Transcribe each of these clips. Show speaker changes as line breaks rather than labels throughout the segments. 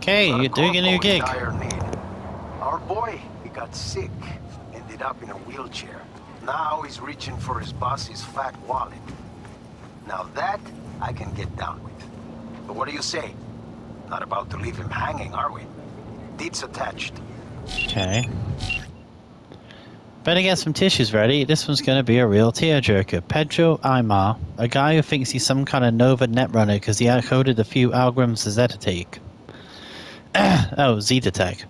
Okay, you're doing a new gig.
Dire need. Our boy, he got sick, ended up in a wheelchair. Now he's reaching for his boss's fat wallet. Now that I can get down with. But what do you say? Not about to leave him hanging, are we? Deeds attached.
Okay. Better get some tissues ready. This one's going to be a real tearjerker. Pedro Aymar, a guy who thinks he's some kind of Nova netrunner because he coded a few algorithms to Zetatech. Oh, Zetatech.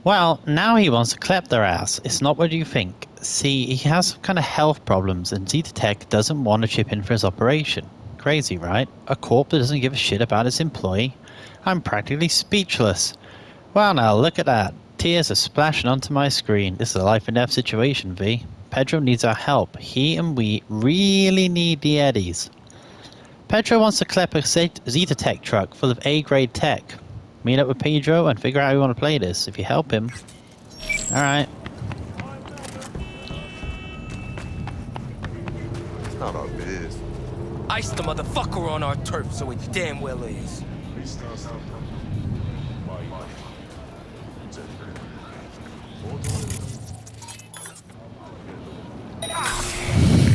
Well, now he wants to clap their ass. It's not what you think. See, he has some kind of health problems and Zetatech doesn't want to chip in for his operation. Crazy, right? A corp that doesn't give a shit about its employee? I'm practically speechless. Well, now look at that. Tears are splashing onto my screen. This is a life and death situation, V. Pedro needs our help. He and we really need the eddies. Pedro wants to clip a Zetatech truck full of A-grade tech. Meet up with Pedro and figure out how you want to play this. If you help him. Alright.
It's not our biz.
Ice the motherfucker on our turf, so it damn well is.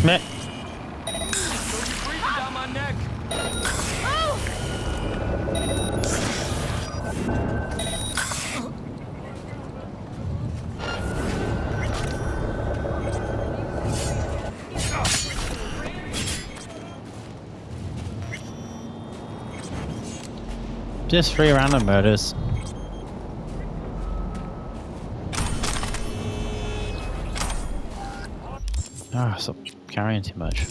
Meh.
Breathing down my neck.
Just 3 random murders. Ah, stop carrying too much.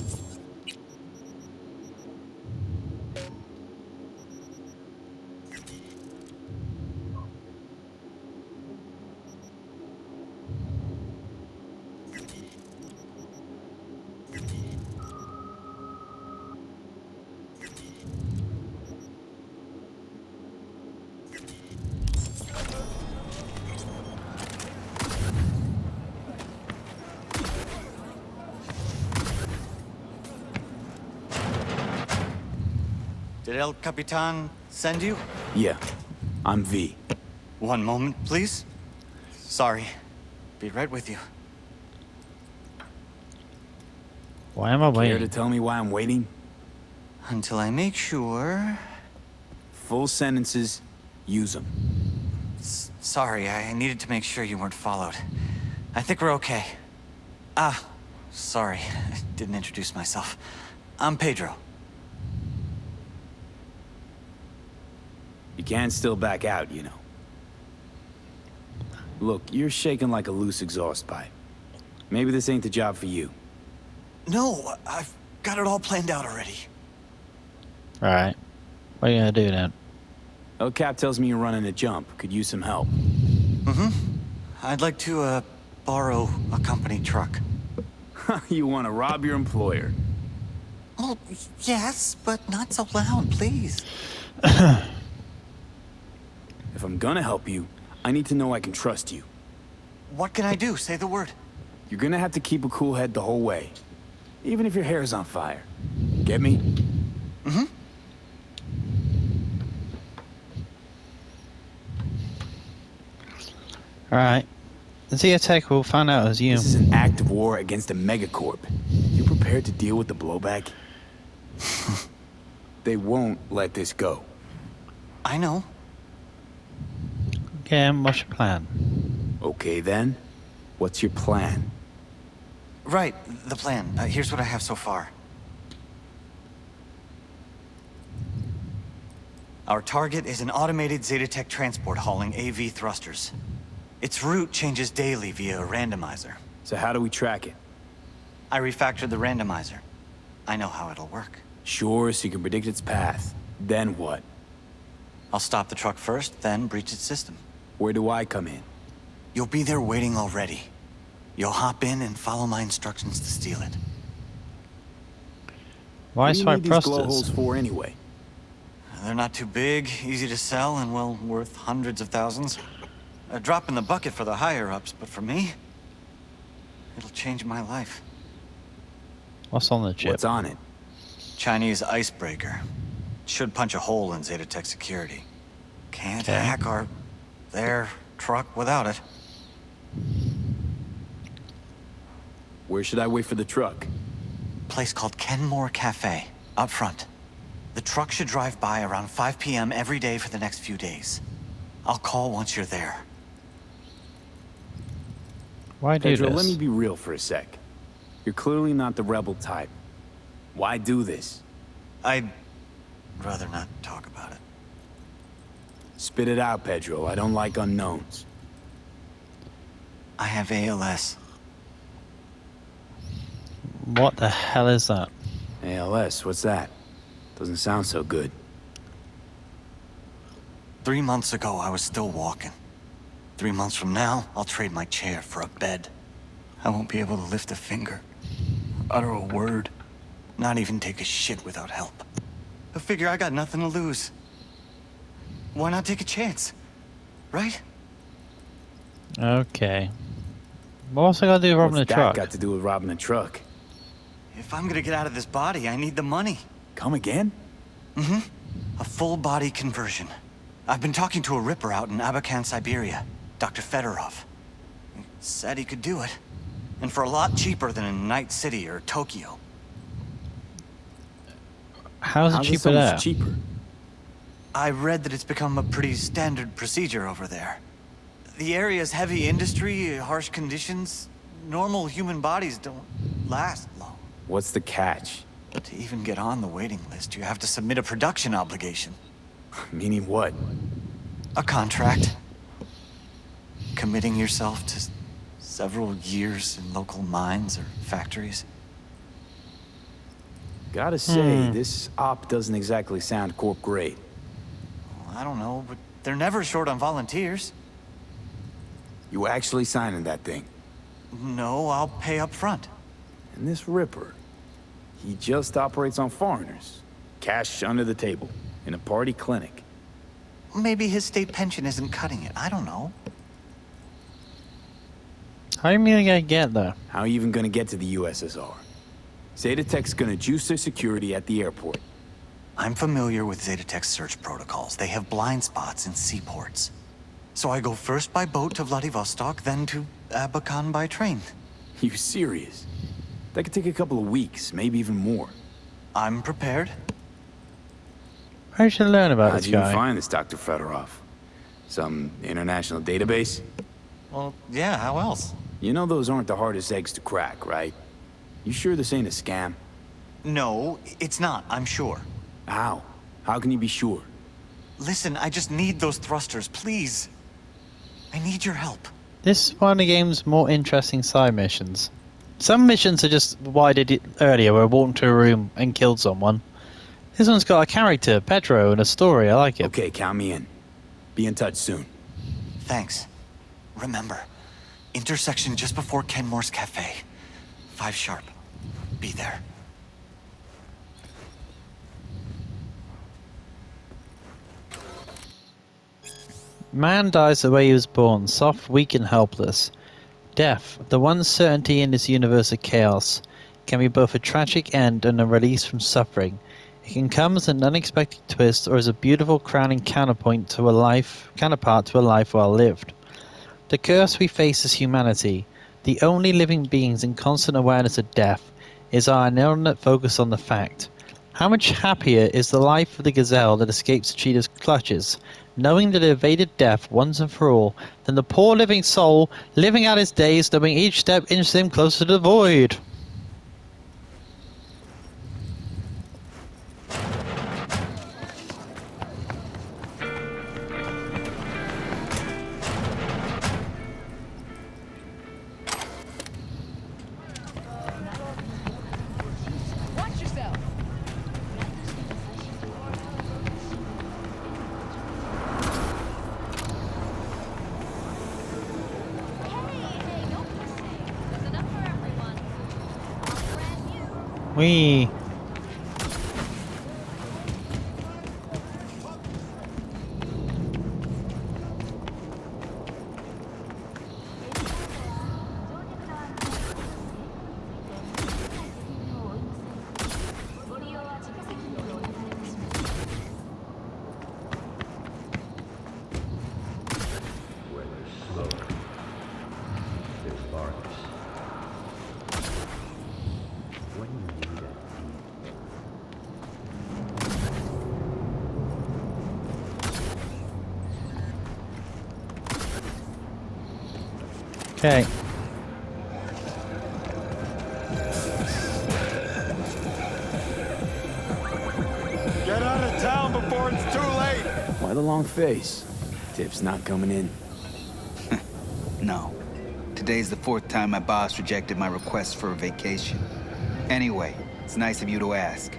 Did El Capitan send you?
Yeah, I'm V.
One moment, please. Sorry. Be right with you.
Why am I
Care to
waiting?
tell me why I'm waiting?
Until I make sure...
Full sentences, use them.
Sorry, I needed to make sure you weren't followed. I think we're okay. Ah, sorry. I didn't introduce myself. I'm Pedro.
You can still back out, you know. Look, you're shaking like a loose exhaust pipe. Maybe this ain't the job for you.
No, I've got it all planned out already.
Alright. What are you gonna do then?
El Cap tells me you're running a jump. Could use some help.
Mm-hmm. I'd like to, borrow a company truck.
You want to rob your employer.
Well, yes, but not so loud, please.
If I'm gonna help you, I need to know I can trust you.
What can I do? Say the word.
You're gonna have to keep a cool head the whole way. Even if your hair's on fire. Get me?
Mm-hmm.
Alright. The Zetatech will find out as you.
This is an act of war against a megacorp. You prepared to deal with the blowback? They won't let this go.
I know.
Okay, what's your plan?
Okay then, what's your plan?
Right, the plan. Here's what I have so far. Our target is an automated Zetatech transport hauling AV thrusters. Its route changes daily via a randomizer.
So how do we track it?
I refactored the randomizer. I know how it'll work.
Sure, so you can predict its path. Then what?
I'll stop the truck first, then breach its system.
Where do I come in?
You'll be there waiting already. You'll hop in and follow my instructions to steal it.
Why
What do you
swipe
need these glow holes
prosters?
for anyway?
They're not too big, easy to sell, and well, worth hundreds of thousands. A drop in the bucket for the higher-ups, but for me, it'll change my life.
What's on the chip?
What's on it?
Chinese icebreaker. Should punch a hole in Zetatech security. Can't
Okay.
hack their truck without it.
Where should I wait for the truck?
Place called Kenmore Cafe, up front. The truck should drive by around 5 p.m. every day for the next few days. I'll call once you're there.
Why do
Pedro,
this?
let me be real for a sec. You're clearly not the rebel type. Why do this?
I'd rather not talk about it.
Spit it out, Pedro. I don't like unknowns.
I have ALS.
What the hell is that?
ALS, what's that? Doesn't sound so good.
3 months ago, I was still walking. 3 months from now, I'll trade my chair for a bed. I won't be able to lift a finger, utter a word, not even take a shit without help. I figure I got nothing to lose. Why not take a chance? Right?
Okay. What's I gotta do with robbing a
What's
truck?
that got to do with robbing a truck?
If I'm gonna get out of this body, I need the money.
Come again?
A full body conversion. I've been talking to a ripper out in Abakan, Siberia, Dr. Fedorov. He said he could do it. And for a lot cheaper than in Night City or Tokyo.
How's it
How's it
cheaper
so
there?
much cheaper?
I read that it's become a pretty standard procedure over there. The area's heavy industry, harsh conditions, normal human bodies don't last long.
What's the catch?
To even get on the waiting list, you have to submit a production obligation.
Meaning what?
A contract. Committing yourself to several years in local mines or factories.
Gotta say, this op doesn't exactly sound corp grade.
Well, I don't know, but they're never short on volunteers.
You actually signing that thing?
No, I'll pay up front.
And this Ripper, he just operates on foreigners. Cash under the table, in a party clinic.
Maybe his state pension isn't cutting it. I don't know.
How are you gonna get there?
How are you even gonna get to the USSR? Zetatech's gonna juice their security at the airport.
I'm familiar with Zetatech's search protocols. They have blind spots in seaports. So I go first by boat to Vladivostok, then to Abakan by train.
You serious? That could take a couple of weeks, maybe even more.
I'm prepared.
How should I learn about
How'd
this
you
guy?
find this Dr. Fedorov? Some international database?
Well, yeah, how else?
You know those aren't the hardest eggs to crack, right? You sure this ain't a scam?
No, it's not, I'm sure.
How? How can you be sure?
Listen, I just need those thrusters, please. I need your help.
This is one of the game's more interesting side missions. Some missions are just what I did it earlier, where I walked into a room and killed someone. This one's got a character, Pedro, and a story. I like it.
Okay, count me in. Be in touch soon.
Thanks. Remember, intersection just before Kenmore's Cafe. 5 sharp. Be there.
Man dies the way he was born, soft, weak, and helpless. Death, the one certainty in this universe of chaos, can be both a tragic end and a release from suffering. It can come as an unexpected twist or as a beautiful crowning counterpart to a life well lived. The curse we face as humanity, the only living beings in constant awareness of death, is our inordinate focus on the fact. How much happier is the life of the gazelle that escapes the cheetah's clutches, knowing that it evaded death once and for all, than the poor living soul living out his days, knowing each step inches him closer to the void.
Watch yourself.
Wee. Okay.
Get out of town before it's too late.
Why the long face? Tip's not coming in.
No. Today's the 4th time my boss rejected my request for a vacation. Anyway, it's nice of you to ask.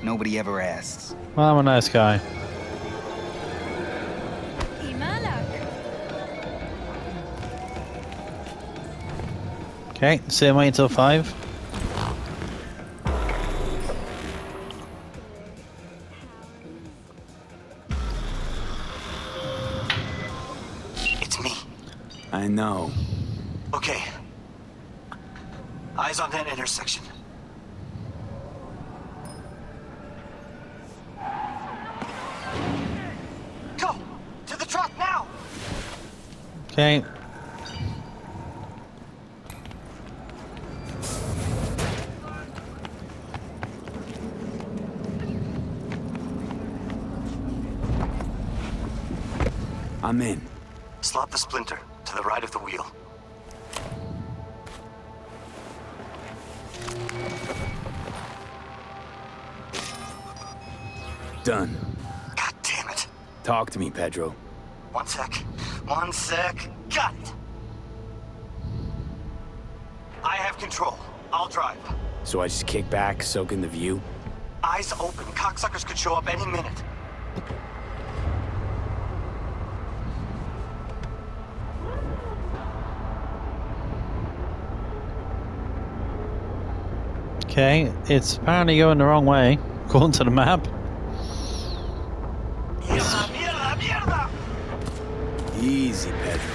Nobody ever asks.
Well, I'm a nice guy. Okay, same way until 5.
It's me.
I know.
Okay. Eyes on that intersection. Go! To the truck now!
Okay.
I'm in.
Slot the splinter to the right of the wheel.
Done.
God damn it.
Talk to me, Pedro.
One sec. One sec. Got it. I have control. I'll drive.
So I just kick back, soak in the view?
Eyes open. Cocksuckers could show up any minute.
Okay, it's apparently going the wrong way, according to the map.
Mierda, mierda, mierda!
Easy, Pedro.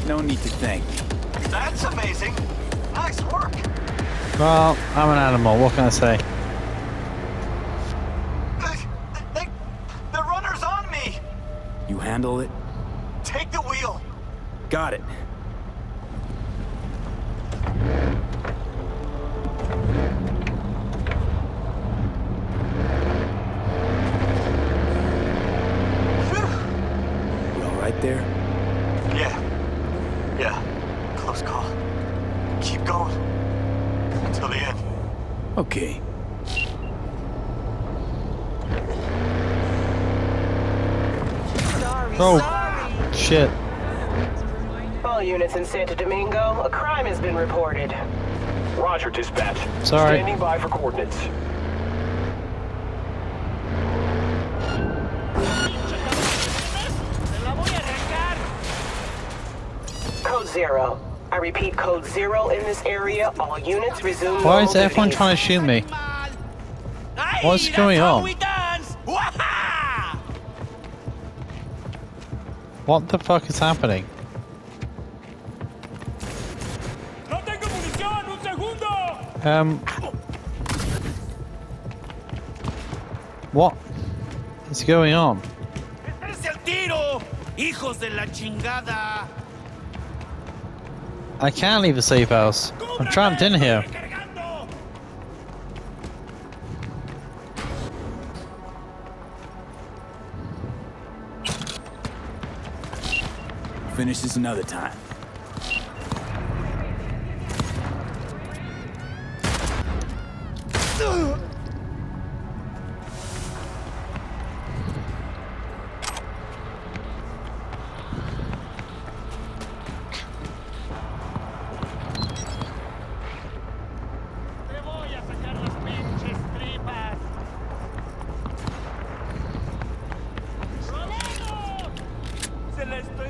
No need to thank me.
That's amazing. Nice work.
Well, I'm an animal, what can I say?
The runner's on me.
You handle it?
Take the wheel.
Got it. You all right there?
Yeah. Close call. Keep going. Until the end.
Okay.
Oh, shit.
All units in Santo Domingo, a crime has been reported.
Roger, dispatch.
Sorry.
Standing by for coordinates.
Code 0. I repeat, Code 0 in this area. All units resume.
Why is
normal
everyone
duties.
trying to shoot me? What's going on? What the fuck is happening? What is going on? I can't leave the safe house. I'm trapped in here.
Finish this another time.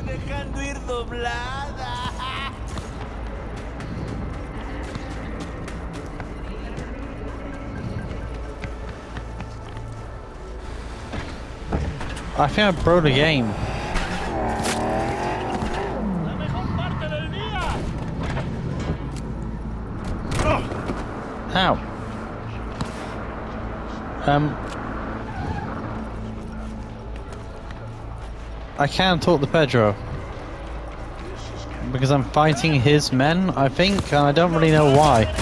dejando ir doblada.
I think I broke the game. How? I can't talk to Pedro because I'm fighting his men, I think, and I don't really know why.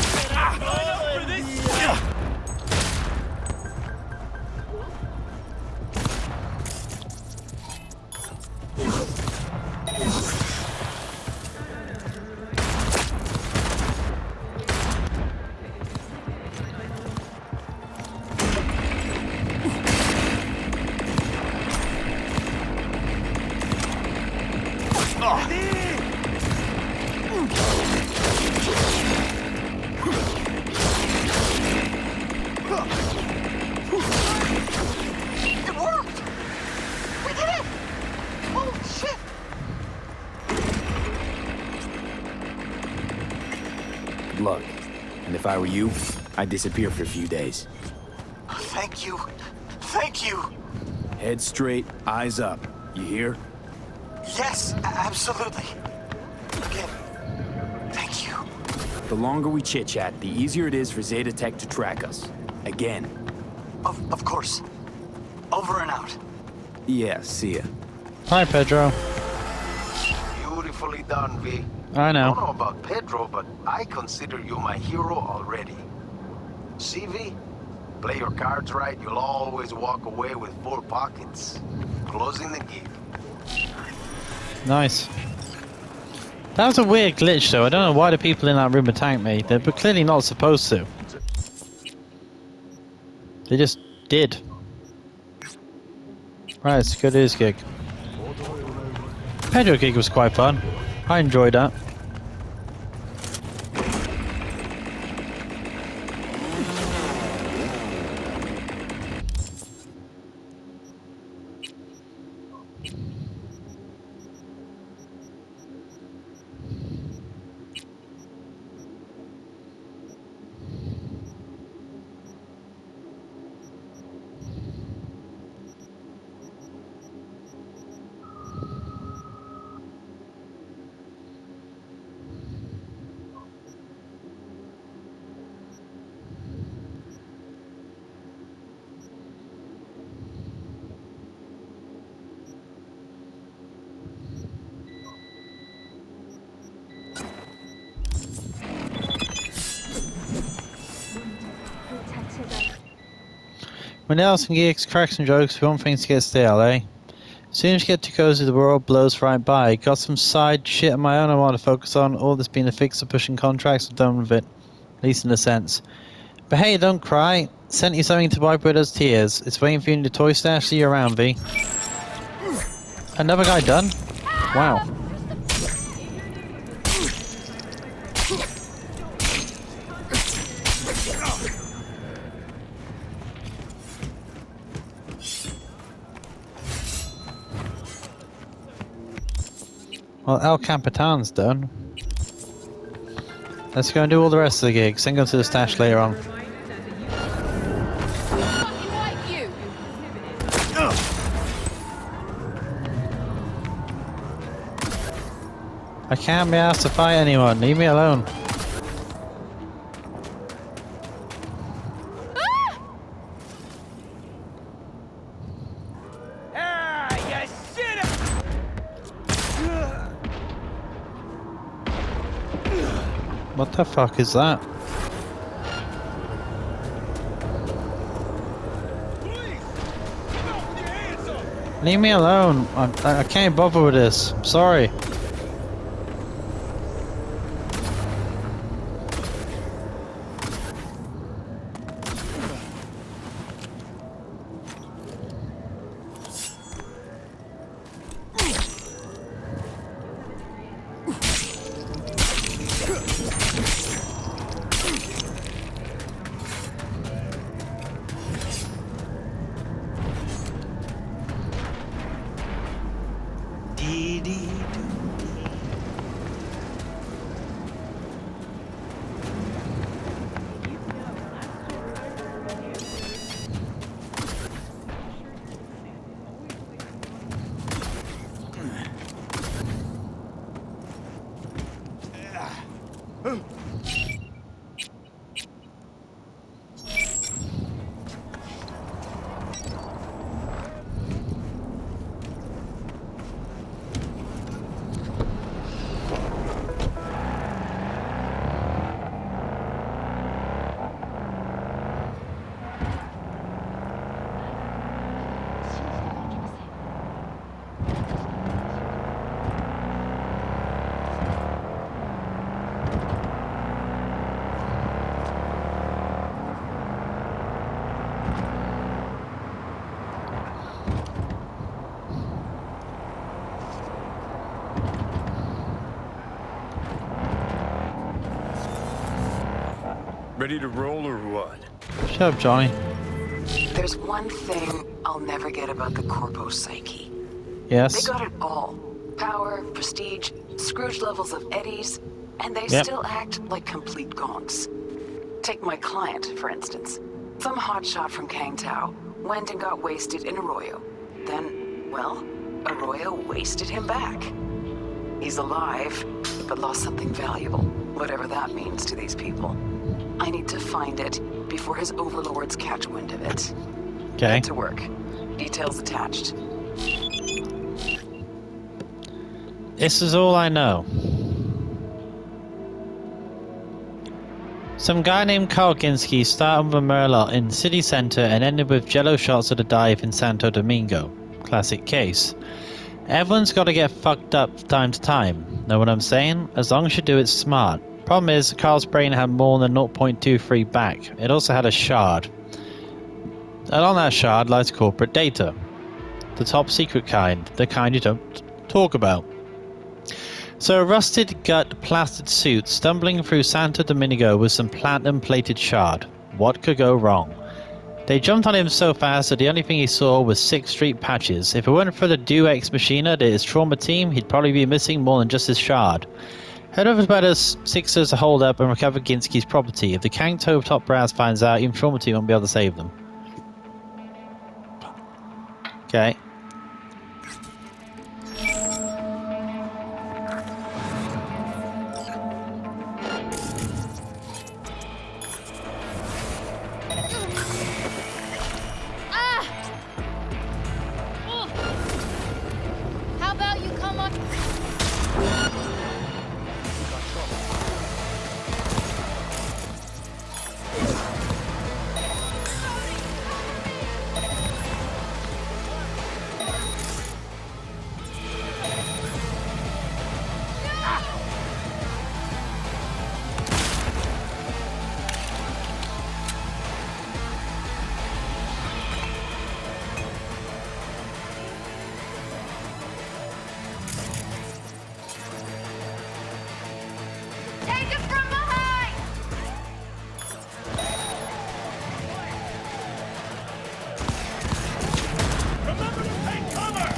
It worked! We did it! Holy shit!
Good luck. And if I were you, I'd disappear for a few days.
Thank you. Thank you.
Head straight, eyes up. You hear?
Yes, absolutely. Again, thank you.
The longer we chit-chat, the easier it is for Zeta Tech to track us. Again.
Of course. Over and out.
Yeah, see ya.
Hi, Pedro.
Beautifully done, V.
I
I don't
know.
know about Pedro, but I consider you my hero already. See, V? Play your cards right, you'll always walk away with full pockets. Closing the gig.
Nice. That was a weird glitch, though. I don't know why the people in that room attacked me. They were clearly not supposed to. They just did. Right, let's go to his gig. Pedro gig was quite fun. I enjoyed that. When there are some gigs, cracks and jokes, we want things to get stale, eh? As soon as you get too cozy, the world blows right by. Got some side shit of my own I want to focus on. All this being a fix of pushing contracts, I'm done with it. At least in a sense. But hey, don't cry. Sent you something to wipe away those tears. It's waiting for you in the toy stash. See you around, V. Another guy done? Wow. Well, El Capitan's done. Let's go and do all the rest of the gigs, then go to the stash later on.
Fucking like you.
I can't be asked to fight anyone, leave me alone. What the fuck is that? Leave me alone. I can't bother with this. I'm sorry.
Ready to roll or what?
Shut up, Johnny.
There's one thing I'll never get about the Corpo psyche.
Yes.
They got it all. Power, prestige, Scrooge levels of eddies, and they
Yep.
still act like complete gonks. Take my client, for instance. Some hotshot from Kang Tao went and got wasted in Arroyo. Then, well, Arroyo wasted him back. He's alive, but lost something valuable, whatever that means to these people. I need to find it before his overlords catch wind of it.
Okay.
Get to work. Details attached.
This is all I know. Some guy named Carl Ginsky started with a Merlot in the city center and ended with jello shots at a dive in Santo Domingo. Classic case. Everyone's got to get fucked up time to time. Know what I'm saying? As long as you do it smart. Problem is, Carl's brain had more than 0.23 back. It also had a shard. And on that shard lies corporate data. The top secret kind. The kind you don't talk about. So a rusted gut plastered suit stumbling through Santo Domingo with some platinum plated shard. What could go wrong? They jumped on him so fast that the only thing he saw was 6 street patches. If it weren't for the Deus Machina that his trauma team, he'd probably be missing more than just his shard. Head over to better Sixers to hold up and recover Ginsky's property. If the Kang Tove top brass finds out, even trauma team won't be able to save them. Okay.
How about you come on? Take it from behind!
Remember to take cover!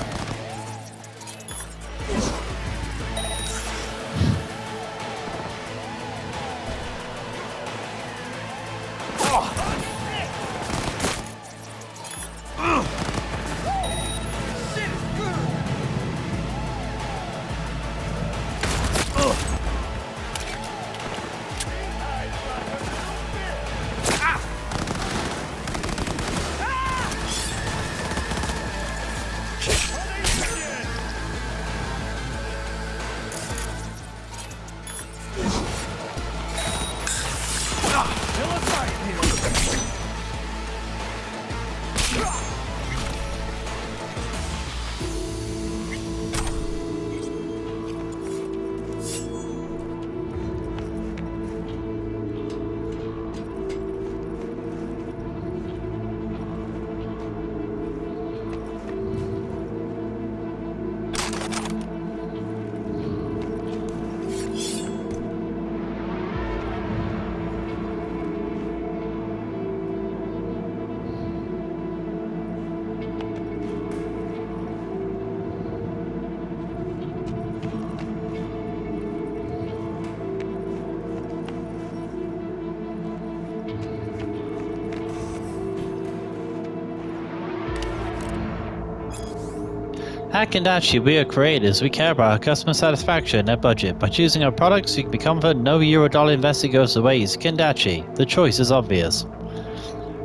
At Kendachi, we are creators. We care about our customer satisfaction and their budget. By choosing our products, you can be confident no euro-dollar invested goes to waste. Kendachi, the choice is obvious.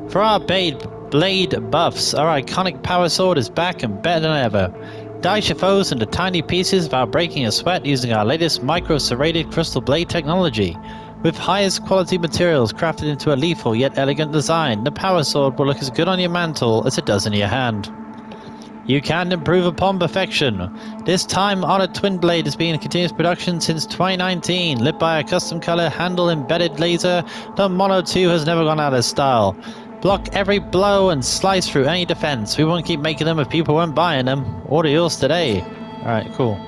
For our blade buffs, our iconic power sword is back and better than ever. Dice your foes into tiny pieces without breaking a sweat using our latest micro-serrated crystal blade technology. With highest quality materials crafted into a lethal yet elegant design, the power sword will look as good on your mantle as it does in your hand. You can improve upon perfection. This time-honored twin blade has been in continuous production since 2019. Lit by a custom color handle embedded laser, the Mono 2 has never gone out of style. Block every blow and slice through any defense. We won't keep making them if people weren't buying them. Order yours today. Alright, cool.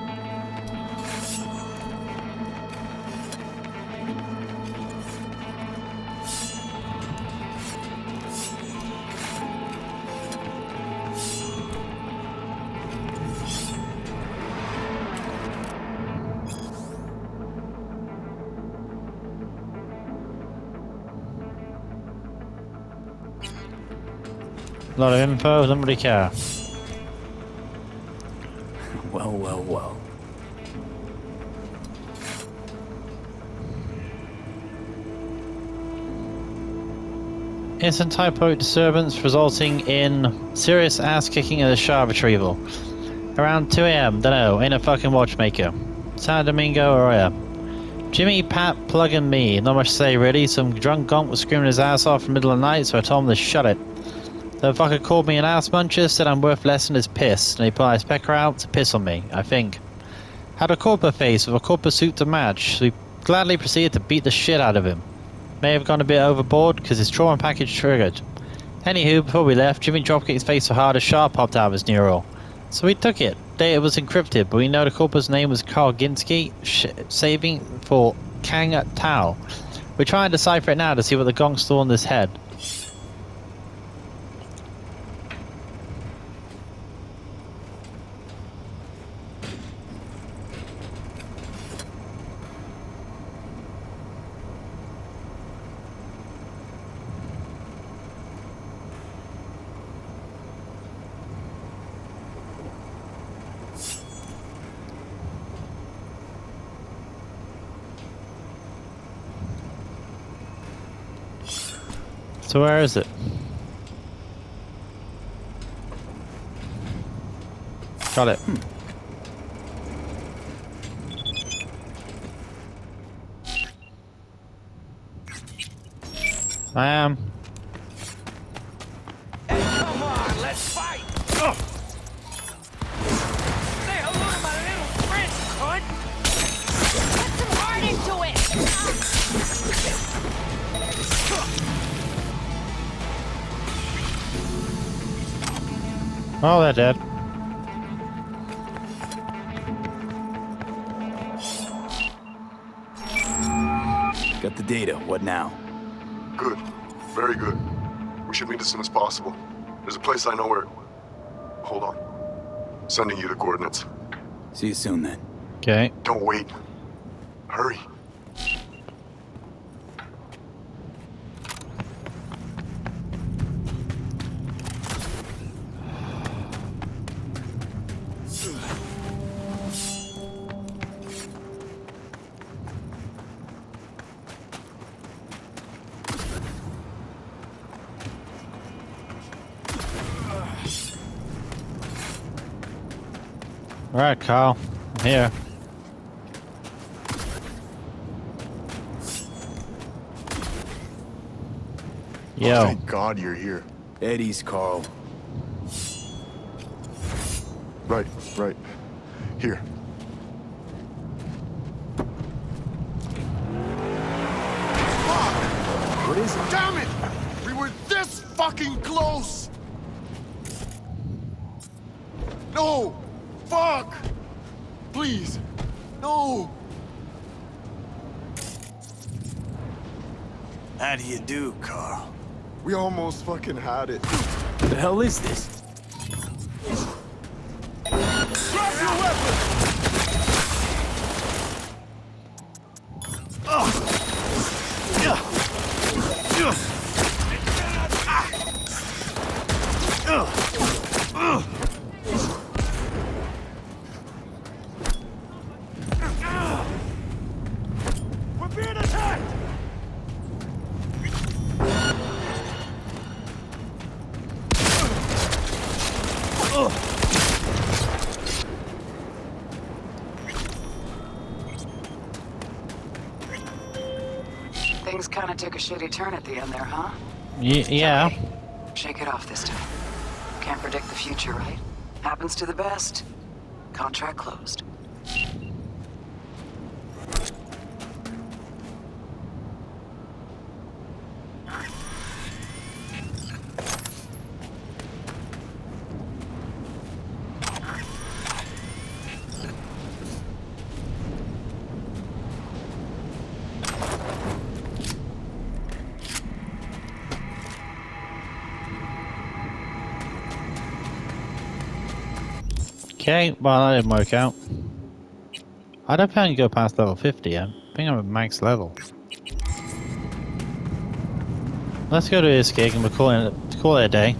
A lot of info, don't really care.
Well, well, well.
Instant typo disturbance resulting in serious ass kicking of the shard retrieval. Around 2 AM, dunno, ain't a fucking watchmaker. San Domingo, Arroyo. Jimmy, Pat, Plug and me. Not much to say really. Some drunk gonk was screaming his ass off in the middle of the night, so I told him to shut it. The fucker called me an ass muncher, said I'm worth less than his piss, and he put his pecker out to piss on me, I think. Had a corporate face with a corporate suit to match, so we gladly proceeded to beat the shit out of him. May have gone a bit overboard, because his trauma package triggered. Anywho, before we left, Jimmy dropkicked his face so hard a shard popped out of his neural. So we took it. Data was encrypted, but we know the corporate's name was Carl Ginsky, saving for Kang Tao. We're trying to decipher it now to see what the gong saw on his head. So where is it? Got it. I am.
Hey, come on, let's fight! Ugh. Say hello to my little friend, cunt!
Put some heart into it!
Oh, they're dead.
Got the data. What now?
Good. Very good. We should meet as soon as possible. There's a place I know where... Hold on. Sending you the coordinates.
See you soon, then.
Okay.
Don't wait. Hurry.
Alright, Carl. I'm here. Yo.
Oh, thank God you're here.
Eddie's, Carl.
Right. Here. Fuck!
What is it?
Damn it! We were this fucking close! No! Fuck! Please! No!
How do you do, Carl?
We almost fucking had it.
What the hell is this?
Drop your weapon!
Things kind of took a shitty turn at the end there, huh?
Yeah.
Okay. Shake it off this time. Can't predict the future, right? Happens to the best. Contract closed.
Okay, well, that didn't work out. I don't think I can go past level 50 yet. I think I'm at max level. Let's go to this gig and we'll call it a day.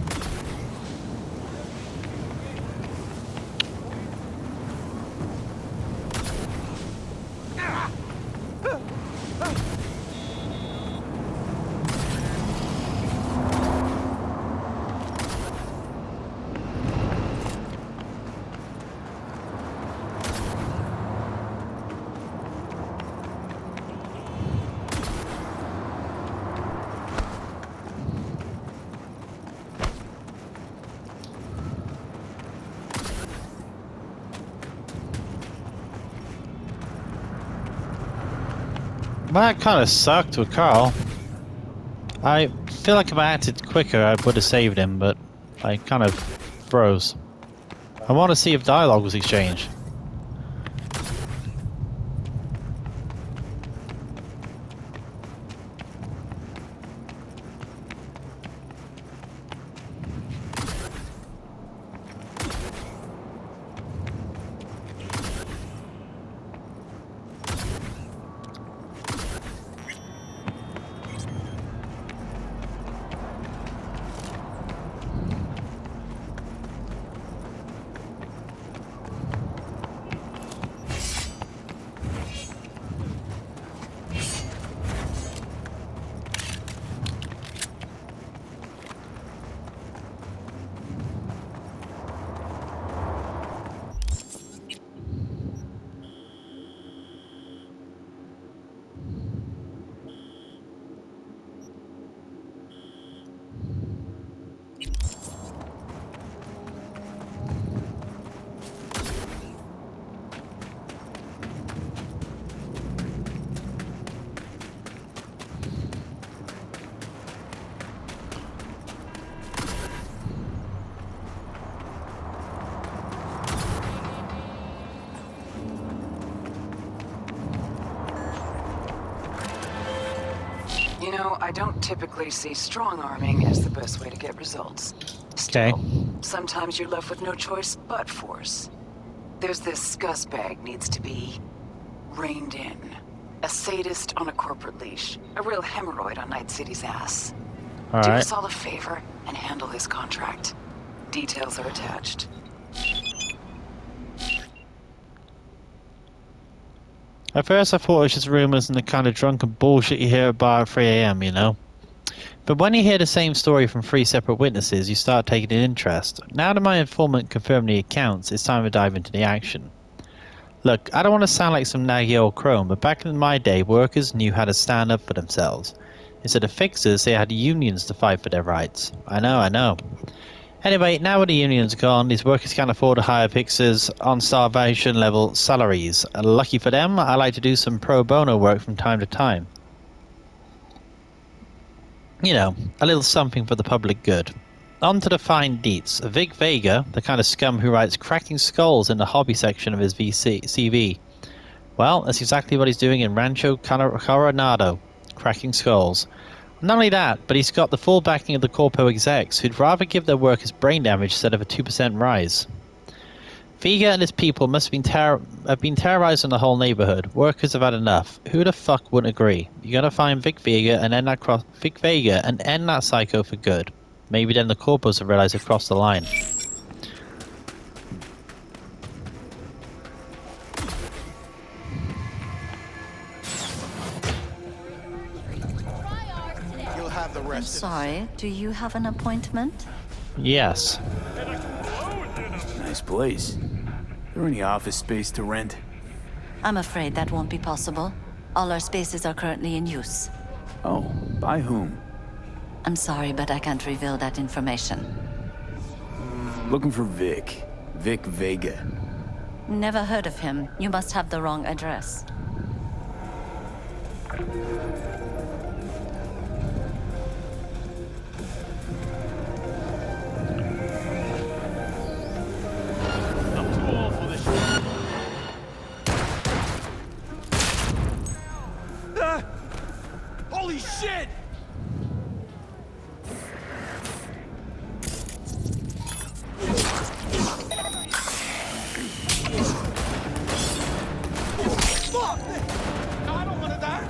Well, that kind of sucked with Carl. I feel like if I acted quicker, I would have saved him, but I kind of froze. I want to see if dialogue was exchanged.
You know, I don't typically see strong arming as the best way to get results. Still, sometimes you're left with no choice but force. There's this scuzzbag needs to be reined in. A sadist on a corporate leash. A real hemorrhoid on Night City's ass.
All
Do
right.
us all a favor and handle this contract. Details are attached.
At first I thought it was just rumors and the kind of drunken bullshit you hear about at 3 AM, you know? But when you hear the same story from 3 separate witnesses, you start taking an interest. Now that my informant confirmed the accounts, it's time to dive into the action. Look, I don't want to sound like some naggy old crone, but back in my day, workers knew how to stand up for themselves. Instead of fixers, they had unions to fight for their rights. I know. Anyway, now with the unions gone, these workers can't afford to hire fixers on starvation level salaries. Lucky for them, I like to do some pro bono work from time to time. You know, a little something for the public good. On to the fine deets. Vic Vega, the kind of scum who writes cracking skulls in the hobby section of his CV. Well, that's exactly what he's doing in Rancho Coronado. Cracking skulls. Not only that, but he's got the full backing of the corpo execs, who'd rather give their workers brain damage instead of a 2% rise. Vega and his people must have been terrorizing the whole neighborhood. Workers have had enough. Who the fuck wouldn't agree? You gotta find Vic Vega and end that psycho for good. Maybe then the corpos have realized they've crossed the line.
I'm sorry, do you have an appointment?
Yes.
Nice place. There any office space to rent?
I'm afraid that won't be possible. All our spaces are currently in use.
Oh, by whom?
I'm sorry, but I can't reveal that information.
Looking for Vic. Vic Vega.
Never heard of him. You must have the wrong address.
Holy shit! Fuck! I don't want to die.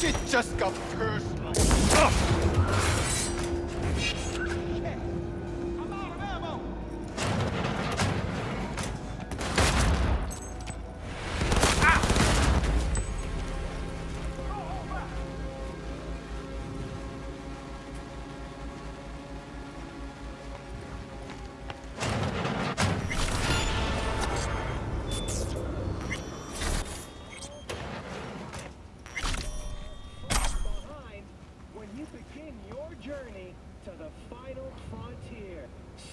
Shit just got personal.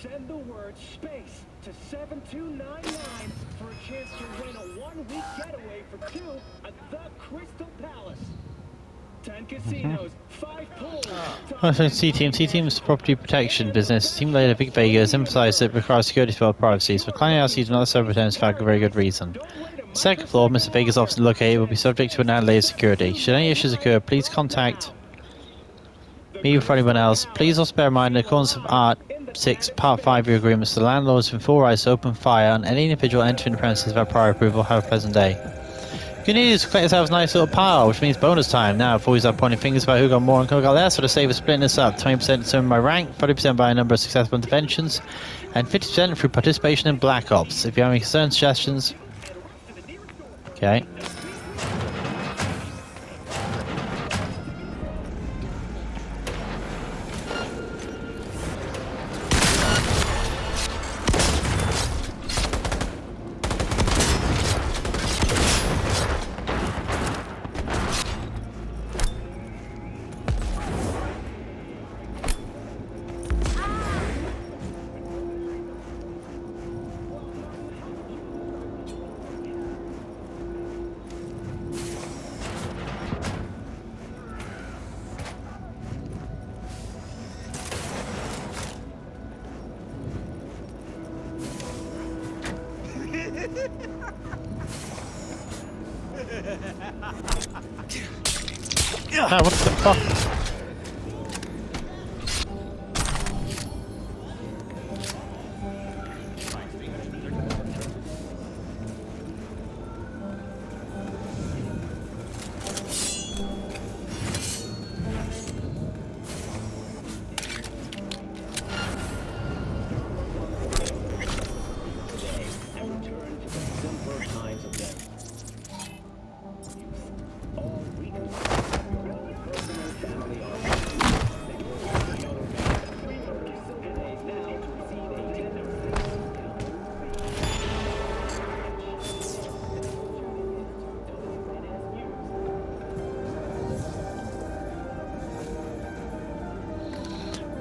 Send the word SPACE to 7299 for a chance to win a one-week getaway for two at the Crystal Palace. 10 casinos, 5 pools.
C-Team's property protection business. Team leader Vic Vega has emphasized that it requires security for our privacy, so declining our seat and other server returns for a very good reason. Second floor, Mr. Vega's office located will be subject to an added layer of security. Should any issues occur, please contact me or anyone else. Please also bear in mind, in accordance with Art 6, Part 5 of your agreements, the landlord has been full rights to open fire on any individual entering the premises without prior approval. Have a pleasant day. Good news, collect yourselves a nice little pile, which means bonus time. Now, before we start pointing fingers about who got more and who got less, for the sake of splitting this up, 20% determined by rank, 40% by a number of successful interventions, and 50% through participation in Black Ops. If you have any concerns, suggestions... Okay. Ah, what the fuck?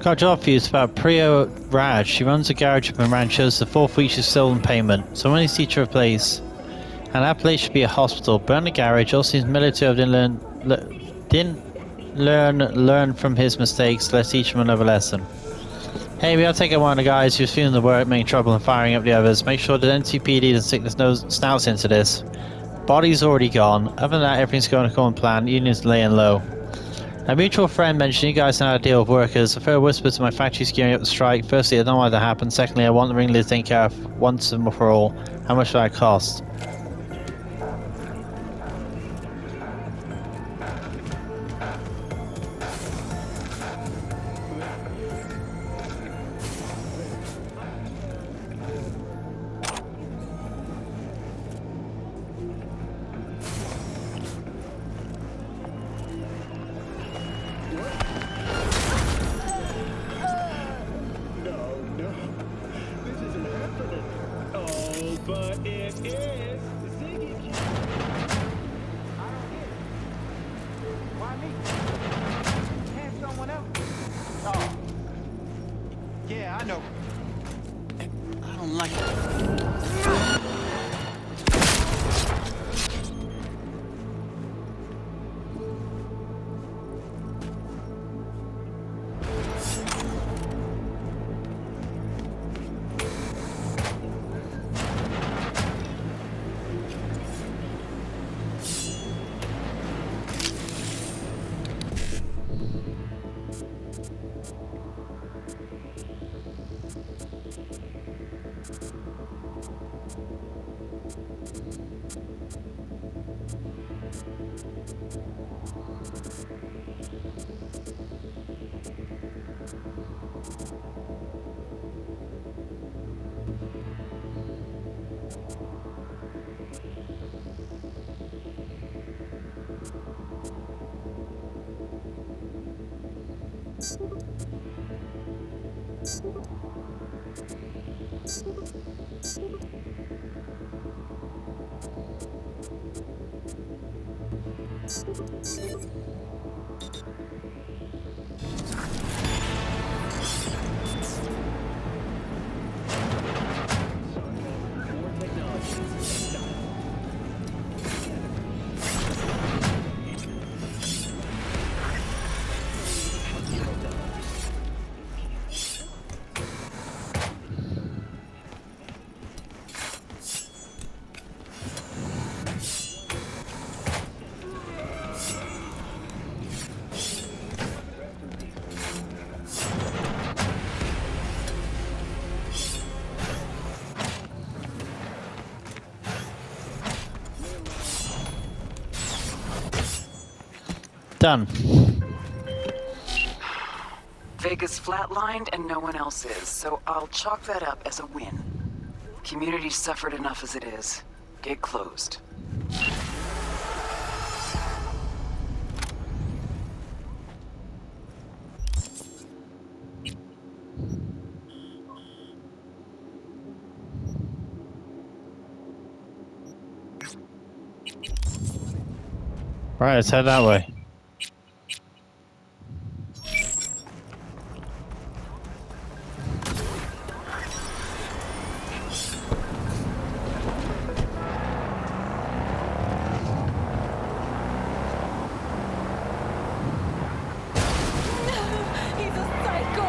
Got a job for you. It's about Priya Raj. She runs a garage up in Ranchos. The 4th week she's stolen payment. So when you see to replace, and that place should be a hospital. Burn the garage. Also seems military didn't learn from his mistakes. Let's teach him another lesson. Hey, we gotta take out one of the guys who's feeling the work, making trouble and firing up the others. Make sure that NCPD doesn't stick their snouts into this. Body's already gone. Other than that, everything's going according to plan. Union's laying low. A mutual friend mentioned you guys know how to deal with workers. I've heard whispers of my factory's gearing up the strike. Firstly, I don't want that to happen. Secondly, I want the ringleaders taken care of once and for all. How much will that cost?
is Ziggy Q.
I don't get it. Why me? Can't someone else? Oh. Yeah, I know.
I don't like it.
Done.
Vega's flatlined and no one else is, so I'll chalk that up as a win. Community suffered enough as it is. Gate closed.
Right, let's head that way.
He's a psycho!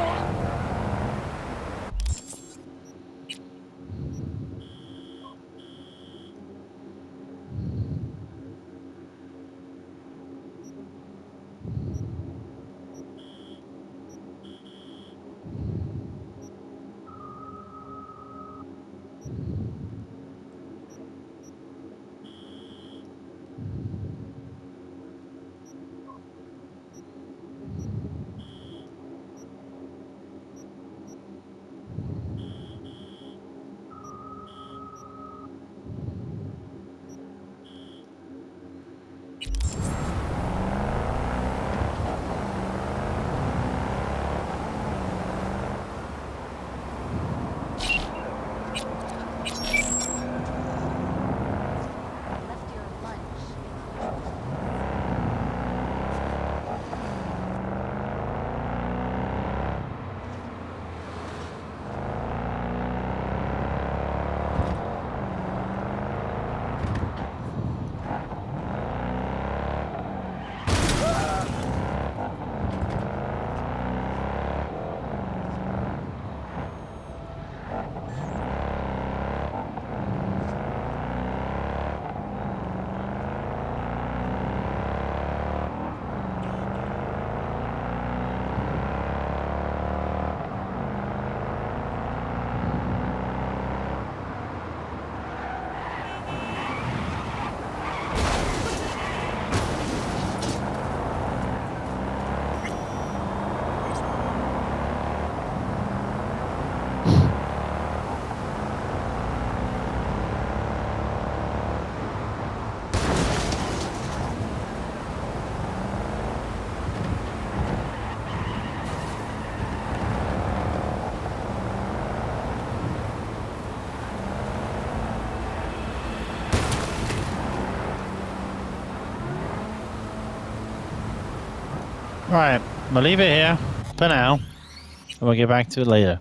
Right, we'll leave it here for now, and we'll get back to it later.